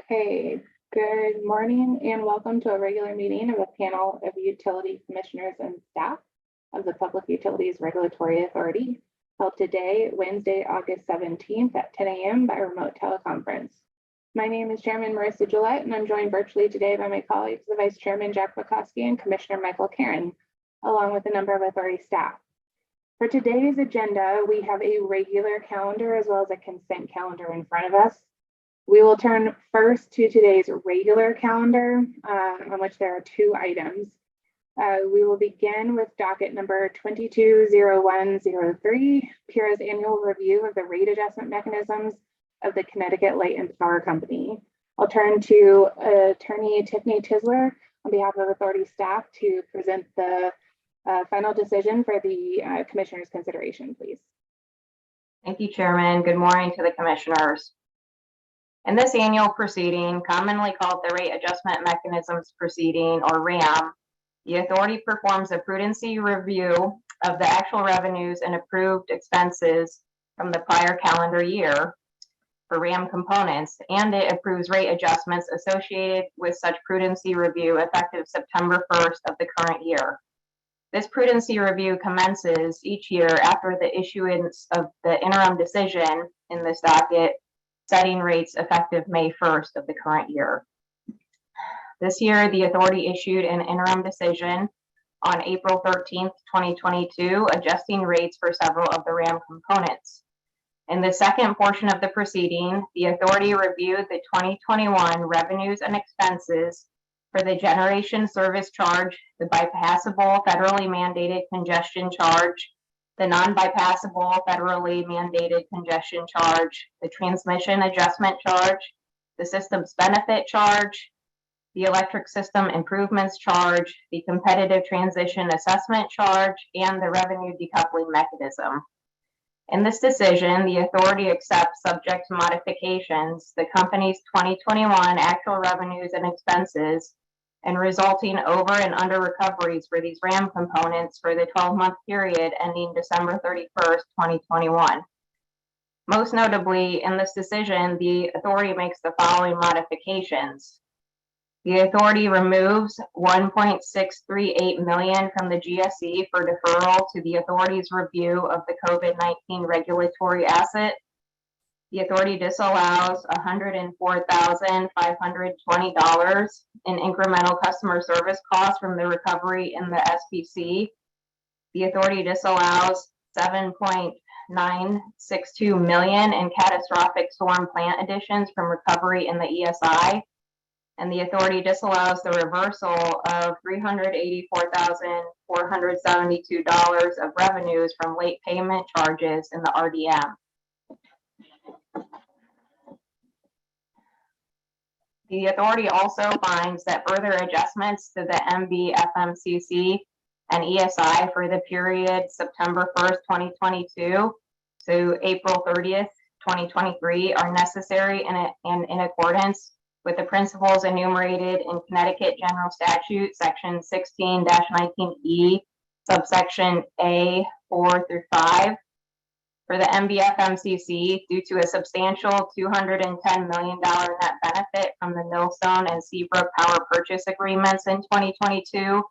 Okay, good morning and welcome to a regular meeting of a panel of utility commissioners and staff of the Public Utilities Regulatory Authority, held today, Wednesday, August 17th at 10 a.m. by remote teleconference. My name is Chairman Marissa Gillette, and I'm joined virtually today by my colleagues, the Vice Chairman Jack Bukowski and Commissioner Michael Karen, along with a number of authority staff. For today's agenda, we have a regular calendar as well as a consent calendar in front of us. We will turn first to today's regular calendar, on which there are two items. We will begin with docket number 220103, PURA's annual review of the rate adjustment mechanisms of the Connecticut Light and Power Company. I'll turn to Attorney Tiffany Tisler on behalf of authority staff to present the final decision for the commissioner's consideration, please. Thank you, Chairman. Good morning to the commissioners. In this annual proceeding, commonly called the Rate Adjustment Mechanisms Proceeding, or RAM, the authority performs a prudency review of the actual revenues and approved expenses from the prior calendar year for RAM components, and it approves rate adjustments associated with such prudency review effective September 1st of the current year. This prudency review commences each year after the issuance of the interim decision in this docket, setting rates effective May 1st of the current year. This year, the authority issued an interim decision on April 13th, 2022, adjusting rates for several of the RAM components. In the second portion of the proceeding, the authority reviewed the 2021 revenues and expenses for the generation service charge, the bypassable federally mandated congestion charge, the non-bypassable federally mandated congestion charge, the transmission adjustment charge, the systems benefit charge, the electric system improvements charge, the competitive transition assessment charge, and the revenue decoupling mechanism. In this decision, the authority accepts, subject to modifications, the company's 2021 actual revenues and expenses and resulting over and under recoveries for these RAM components for the 12-month period ending December 31st, 2021. Most notably, in this decision, the authority makes the following modifications. The authority removes $1.638 million from the GSE for deferral to the authority's review of the COVID-19 regulatory asset. The authority disallows $104,520 in incremental customer service costs from the recovery in the SPC. The authority disallows $7.962 million in catastrophic storm plant additions from recovery in the ESI. And the authority disallows the reversal of $384,472 of revenues from late payment charges in the RDM. The authority also finds that further adjustments to the MBFMCC and ESI for the period September 1st, 2022 to April 30th, 2023 are necessary and in accordance with the principles enumerated in Connecticut General Statute, Section 16-19E, subsection A 4 through 5. For the MBFMCC, due to a substantial $210 million net benefit from the Millstone and Seabrook power purchase agreements in 2022,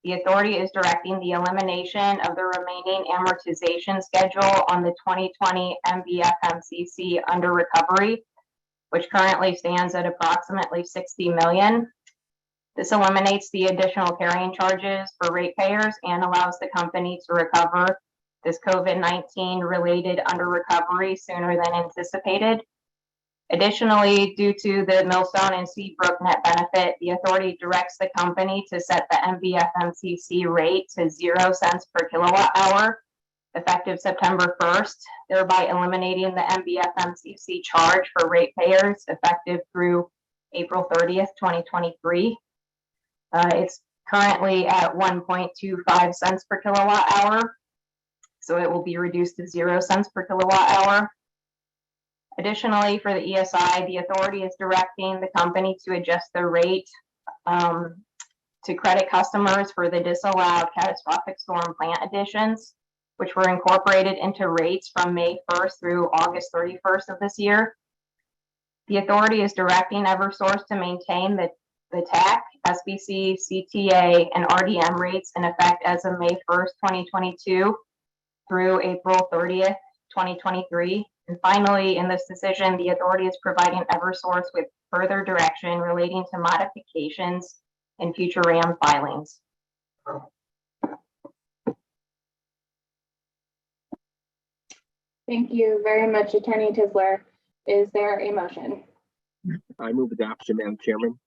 the authority is directing the elimination of the remaining amortization schedule on the 2020 MBFMCC under recovery, which currently stands at approximately $60 million. This eliminates the additional carrying charges for ratepayers and allows the company to recover this COVID-19 related under recovery sooner than anticipated. Additionally, due to the Millstone and Seabrook net benefit, the authority directs the company to set the MBFMCC rate to 0 cents per kilowatt hour effective September 1st, thereby eliminating the MBFMCC charge for ratepayers effective through April 30th, 2023. It's currently at 1.25 cents per kilowatt hour, so it will be reduced to 0 cents per kilowatt hour. Additionally, for the ESI, the authority is directing the company to adjust the rate to credit customers for the disallowed catastrophic storm plant additions, which were incorporated into rates from May 1st through August 31st of this year. The authority is directing Eversource to maintain the TAC, SBC, CTA, and RDM rates in effect as of May 1st, 2022 through April 30th, 2023. And finally, in this decision, the authority is providing Eversource with further direction relating to modifications in future RAM filings. Thank you very much, Attorney Tisler. Is there a motion? I move adoption, Madam Chairman.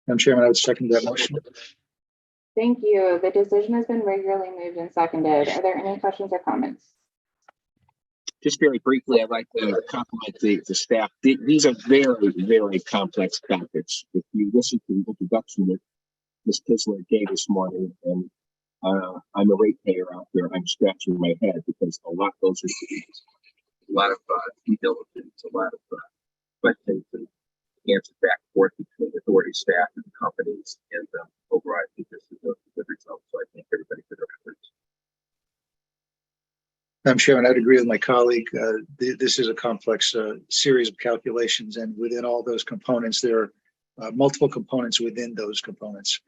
Madam Chairman, I would second that motion. Thank you. The decision has been regularly moved and seconded. Are there any questions or comments? Just very briefly, I'd like to compliment the staff. These are very, very complex topics. If you listen to the introduction that Ms. Tisler gave this morning, and I'm a ratepayer out there, I'm scratching my head because a lot goes into a lot of due diligence, a lot of questions and answers back and forth between authority staff and companies. And overall, I think this is a good result. So I thank everybody for their efforts. Madam Chairman, I'd agree with my colleague. This is a complex series of calculations, and within all those components, there are multiple components within those components.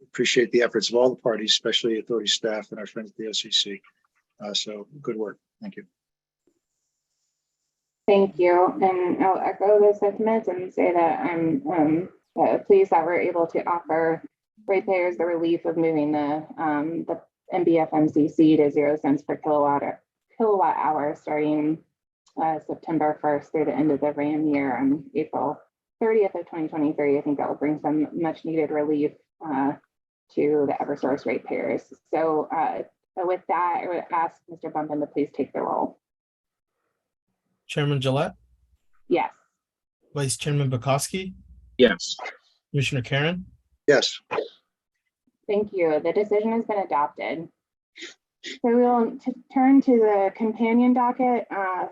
Appreciate the efforts of all the parties, especially authority staff and our friends at the OCC. So good work. Thank you. Thank you. And I'll echo the sentiments and say that I'm pleased that we're able to offer ratepayers the relief of moving the MBFMCC to 0 cents per kilowatt hour starting September 1st through the end of the RAM year on April 30th of 2023. I think that will bring some much needed relief to the Eversource ratepayers. So with that, I would ask Mr. Bumpin to please take the roll. Chairman Gillette, Yes. Vice Chairman Bukowski, Yes. Commissioner Karen, Yes. Thank you. The decision has been adopted. So we'll turn to the companion docket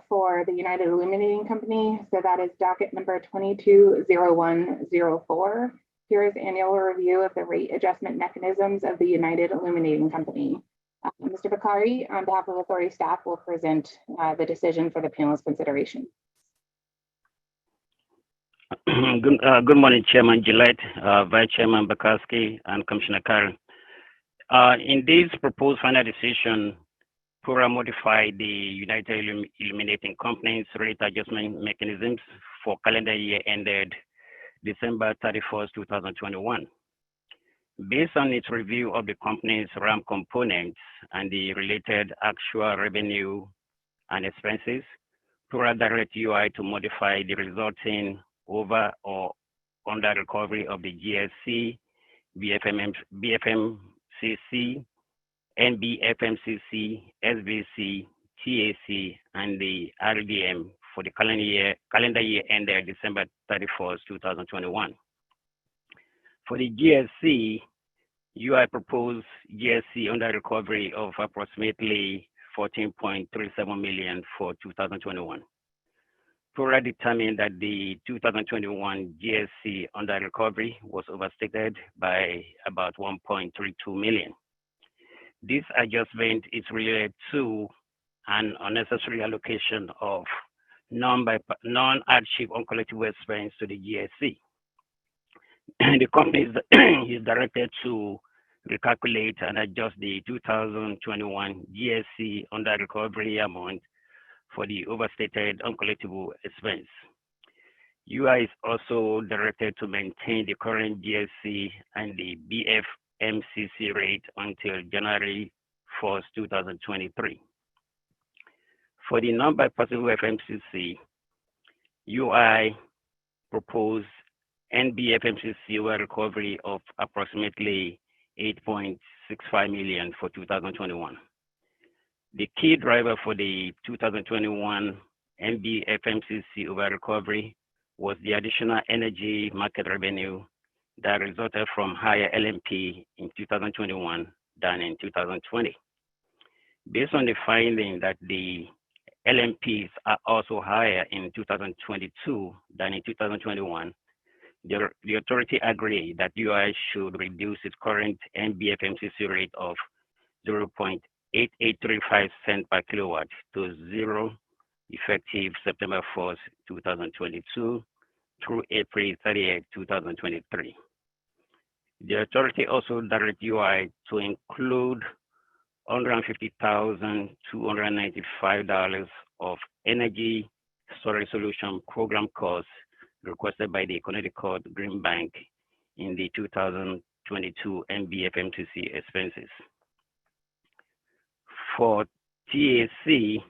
for the United Illuminating Company. So that is docket number 220104. Here is annual review of the rate adjustment mechanisms of the United Illuminating Company. Mr. Bakari, on behalf of authority staff, will present the decision for the panel's consideration. Good morning, Chairman Gillette, Vice Chairman Bukowski, and Commissioner Karen. In this proposed final decision, PURA modified the United Illuminating Company's rate adjustment mechanisms for calendar year ended December 31st, 2021. Based on its review of the company's RAM components and the related actual revenue and expenses, PURA directed UI to modify the resulting over or under recovery of the GSC, BFMCC, NBFMCC, SBC, TAC, and the RDM for the calendar year ended December 31st, 2021. For the GSC, UI proposed GSC under recovery of approximately $14.37 million for 2021. PURA determined that the 2021 GSC under recovery was overstated by about $1.32 million. This adjustment is related to an unnecessary allocation of non-hardship uncollectible expense to the GSC. The company is directed to recalculate and adjust the 2021 GSC under recovery amount for the overstated uncollectible expense. UI is also directed to maintain the current GSC and the BFMCC rate until January 1st, 2023. For the non-bypassable FMCC, UI proposed NBFMCC over recovery of approximately $8.65 million for 2021. The key driver for the 2021 NBFMCC over recovery was the additional energy market revenue that resulted from higher LMP in 2021 than in 2020. Based on the finding that the LMPs are also higher in 2022 than in 2021, the authority agreed that UI should reduce its current NBFMCC rate of 0.8835 cents per kilowatt to effective September 4th, 2022 through April 30th, 2023. The authority also directs UI to include $150,295 of energy storage solution program costs requested by the Connecticut Green Bank in the 2022 MBFMTC expenses. For TAC,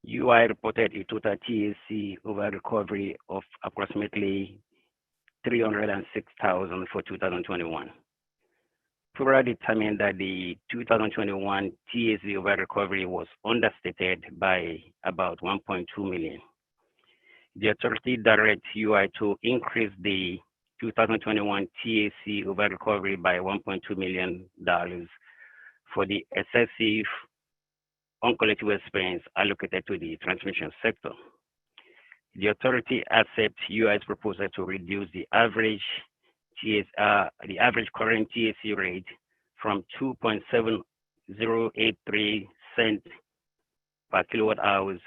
UI reported a total TAC over recovery of approximately $306,000 for 2021. PURA determined that the 2021 TAC over recovery was understated by about 1.2 million. The authority directs UI to increase the 2021 TAC over recovery by $1.2 million for the excessive uncollectible expense allocated to the transmission sector. The authority accepts UI's proposal to reduce the average current TAC rate from 2.7083 cents per kilowatt hours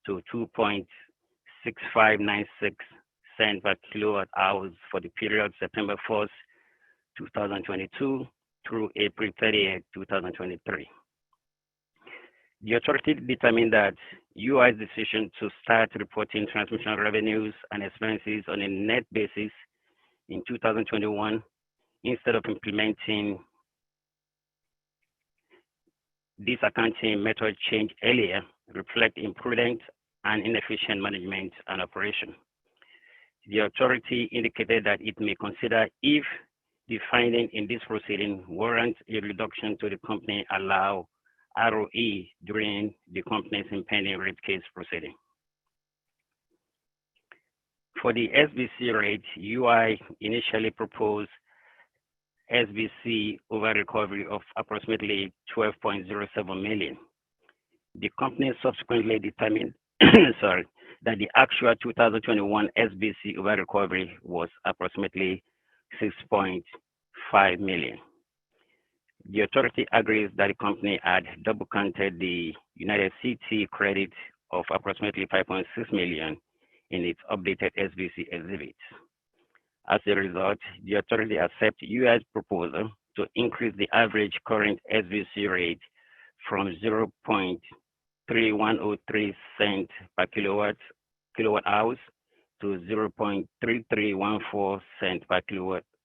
to 2.6596 cents per kilowatt hours for the period September 1st, 2022 through April 30th, 2023. The authority determined that UI's decision to start reporting transmission revenues and expenses on a net basis in 2021, instead of implementing this accounting method change earlier, reflect imprudent and inefficient management and operation. The authority indicated that it may consider if the finding in this proceeding warrants a reduction to the company allow ROE during the company's impending rate case proceeding. For the SBC rate, UI initially proposed SBC over recovery of approximately 12.07 million. The company subsequently determined that the actual 2021 SBC over recovery was approximately 6.5 million. The authority agrees that the company had double counted the United City credit of approximately 5.6 million in its updated SBC exhibits. As a result, the authority accepts UI's proposal to increase the average current SBC rate from 0.3103 cents per kilowatt hours to 0.3314 cents per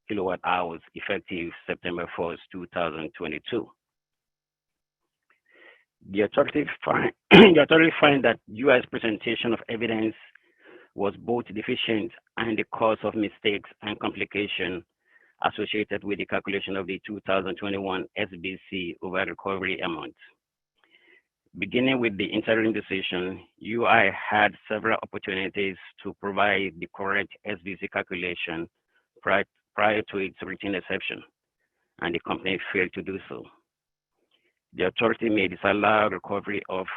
kilowatt hours effective September 1st, 2022. The authority finds that UI's presentation of evidence was both deficient and the cause of mistakes and complications associated with the calculation of the 2021 SBC over recovery amount. Beginning with the interim decision, UI had several opportunities to provide the correct SBC calculation prior to its written exception, and the company failed to do so. The authority may disallow recovery of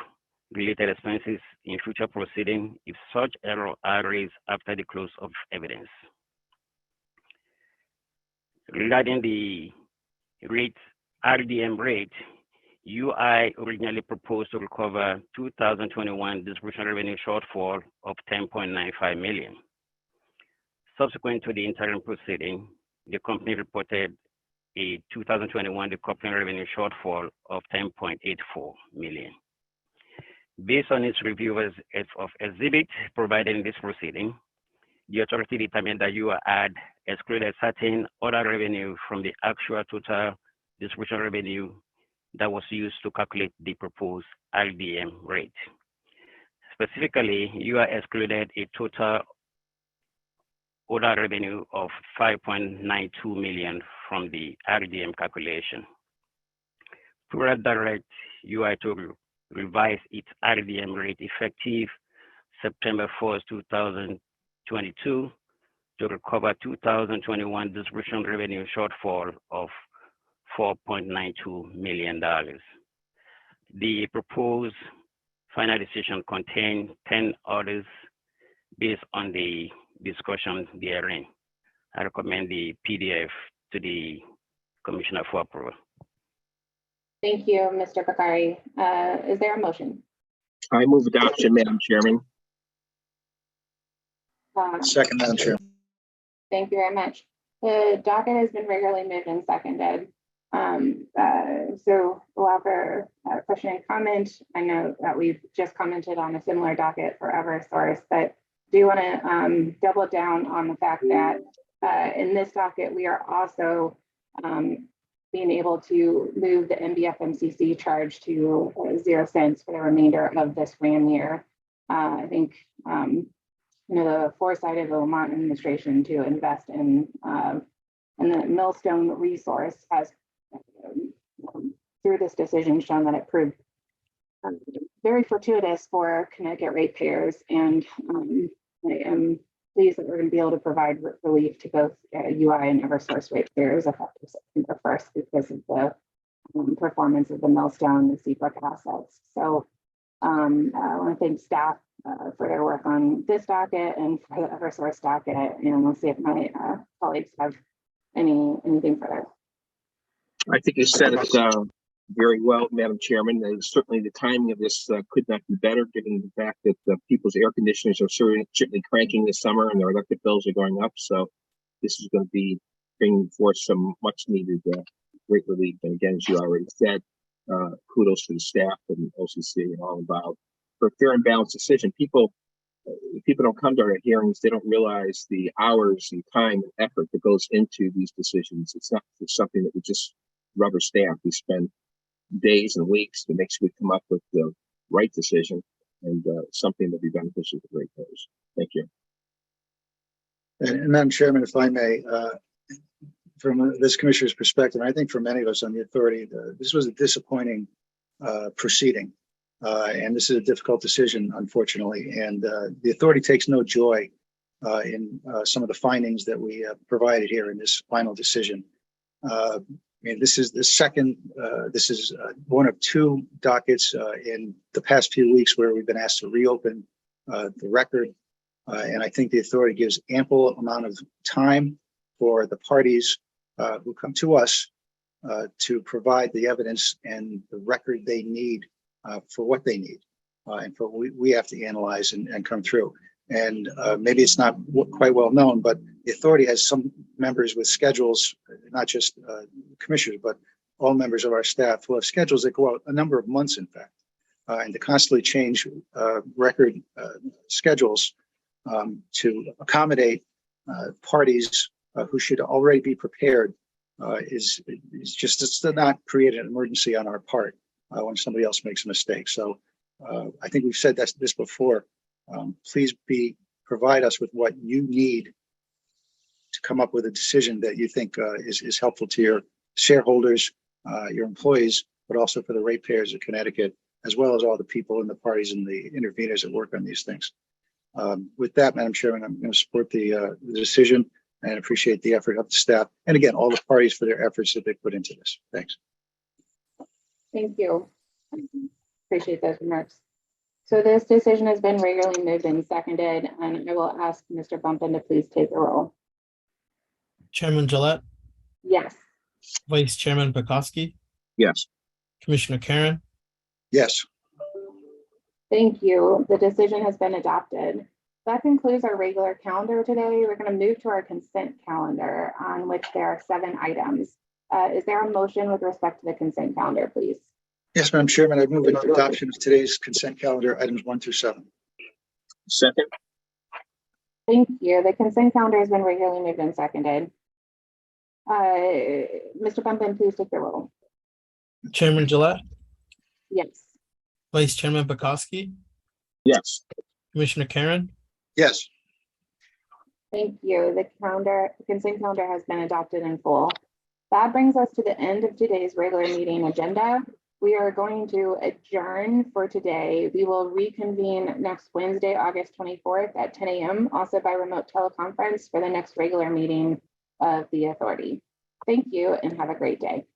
related expenses in future proceedings if such errors are raised after the close of evidence. Regarding the RDM rate, UI originally proposed to recover 2021 distribution revenue shortfall of 10.95 million. Subsequent to the interim proceeding, the company reported a 2021 decoupling revenue shortfall of 10.84 million. Based on its review of exhibits provided in this proceeding, the authority determined that UI had excluded certain other revenue from the actual total distribution revenue that was used to calculate the proposed RDM rate. Specifically, UI excluded a total other revenue of 5.92 million from the RDM calculation. PURA directs UI to revise its RDM rate effective September 1st, 2022 to recover 2021 distribution revenue shortfall of $4.92 million. The proposed final decision contains 10 orders based on the discussion therein. I recommend the PDF to the Commissioner for approval. Thank you, Mr. Bakari. Is there a motion? I move adoption, Madam Chairman. Second, Madam Chair. Thank you very much. The docket has been regularly moved and seconded. So allow for question and comment. I know that we've just commented on a similar docket for Eversource, but do want to double down on the fact that in this docket, we are also being able to move the MBFMCC charge to 0 cents for the remainder of this RAM year. I think the foresight of the Lamont administration to invest in the Millstone resource has, through this decision, shown that it proved very fortuitous for Connecticut ratepayers, and I am pleased that we're going to be able to provide relief to both UI and Eversource ratepayers effective September 1st because of the performance of the Millstone, the Seabrook assets. So I want to thank staff for their work on this docket and for the Eversource docket, and we'll see if my colleagues have anything further. I think you said it very well, Madam Chairman. Certainly the timing of this could not be better, given the fact that people's air conditioners are certainly cranking this summer and their electric bills are going up. So this is going to be bringing forth some much needed great relief. And again, as you already said, kudos to the staff and OCC and all involved for a fair and balanced decision. People don't come to our hearings. They don't realize the hours and time and effort that goes into these decisions. It's not just something that we just rubber stamp. We spend days and weeks to make sure we come up with the right decision and something that will be beneficial to ratepayers. Thank you. And Madam Chairman, if I may, from this commissioner's perspective, I think for many of us on the authority, this was a disappointing proceeding. And this is a difficult decision, unfortunately. And the authority takes no joy in some of the findings that we provided here in this final decision. I mean, this is the second, this is one of 2 dockets in the past few weeks where we've been asked to reopen the record. And I think the authority gives ample amount of time for the parties who come to us to provide the evidence and the record they need for what they need and for what we have to analyze and come through. And maybe it's not quite well known, but the authority has some members with schedules, not just commissioners, but all members of our staff who have schedules that go out a number of months, in fact, and to constantly change record schedules to accommodate parties who should already be prepared is just, it's to not create an emergency on our part when somebody else makes a mistake. So I think we've said this before. Please provide us with what you need to come up with a decision that you think is helpful to your shareholders, your employees, but also for the ratepayers of Connecticut, as well as all the people and the parties and the interveners that work on these things. With that, Madam Chairman, I'm going to support the decision and appreciate the effort of the staff. And again, all the parties for their efforts that they put into this. Thanks. Thank you. Appreciate those remarks. So this decision has been regularly moved and seconded, and I will ask Mr. Bumpin to please take the roll. Chairman Gillette, Yes. Vice Chairman Bukowski, Yes. Commissioner Karen, Yes. Thank you. The decision has been adopted. That concludes our regular calendar today. We're going to move to our consent calendar, on which there are 7 items. Is there a motion with respect to the consent calendar, please? Yes, Madam Chairman, I move in adoption of today's consent calendar, items 1 through 7. Second. Thank you. The consent calendar has been regularly moved and seconded. Mr. Bumpin, please take the roll. Chairman Gillette, Yes. Vice Chairman Bukowski, Yes. Commissioner Karen, Yes. Thank you. The consent calendar has been adopted in full. That brings us to the end of today's regular meeting agenda. We are going to adjourn for today. We will reconvene next Wednesday, August 24th at 10 a.m., also by remote teleconference for the next regular meeting of the authority. Thank you and have a great day.